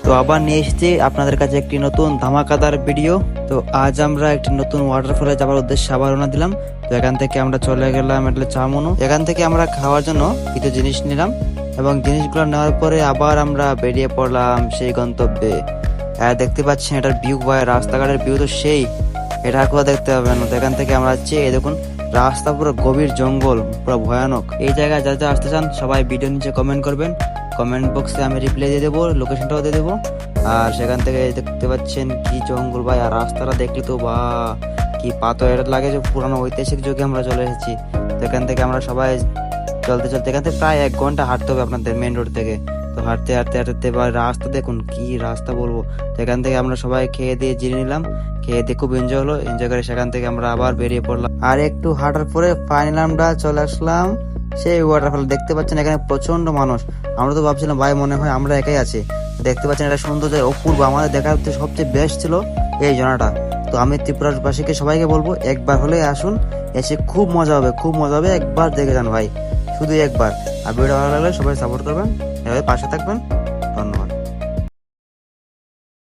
তো আবার নিয়ে এসেছি আপনাদের কাছে একটি নতুন ধামাকাদার ভিডিও। তো আজ আমরা একটি নতুন ওয়াটারফলে যাওয়ার উদ্দেশ্যে আবার রওনা দিলাম। তো এখান থেকে আমরা চলে গেলাম এটা চামুনো। এখান থেকে আমরা খাওয়ার জন্য কিছু জিনিস নিলাম এবং জিনিসগুলো নেওয়ার পরে আবার আমরা বেরিয়ে পড়লাম সেই গন্তব্যে। দেখতে পাচ্ছেন এটার ভিউ বা রাস্তাঘাটের ভিউ তো সেই, এটা কোথাও দেখতে পাবেন না। তো এখান থেকে আমরা যাচ্ছি, এই দেখুন রাস্তা পুরো গভীর জঙ্গল, পুরো ভয়ানক। এই জায়গায় যাতে আসতে চান সবাই ভিডিও নিচে কমেন্ট করবেন, কমেন্ট বক্সে আমি রিপ্লাই দিয়ে দেবো, লোকেশনটাও দিয়ে দেবো। আর সেখান থেকে দেখতে পাচ্ছেন কি জঙ্গল ভাই, আর রাস্তাটা দেখলে তো বা কি পাথর এটা লাগে, যে পুরানো ঐতিহাসিক যুগে আমরা চলে এসেছি। তো এখান থেকে আমরা সবাই চলতে চলতে এখান থেকে প্রায় 1 ঘন্টা হাঁটতে হবে আপনাদের মেন রোড থেকে। তো হাঁটতে হাঁটতে হাঁটতে এবার রাস্তা দেখুন কি রাস্তা বলবো। তো এখান থেকে আমরা সবাই খেয়ে দিয়ে জিরে নিলাম, খেয়ে দিয়ে খুব এনজয় হলো। এনজয় করে সেখান থেকে আমরা আবার বেরিয়ে পড়লাম। আর একটু হাঁটার পরে ফাইনাল আমরা চলে আসলাম সেই ওয়াটারফল। দেখতে পাচ্ছেন এখানে প্রচন্ড মানুষ। আমরা তো ভাবছিলাম ভাই মনে হয় আমরা একাই আছি। দেখতে পাচ্ছেন এটা সৌন্দর্য অপূর্ব। আমাদের দেখার সবচেয়ে বেস্ট ছিল এই ঝর্ণাটা। তো আমি ত্রিপুরাবাসীকে সবাইকে বলবো একবার হলে আসুন, এসে খুব মজা হবে, খুব মজা হবে। একবার দেখে যান ভাই, শুধু একবার। আর ভিডিও ভালো লাগলে সবাই সাপোর্ট করবেন, এভাবে পাশে থাকবেন।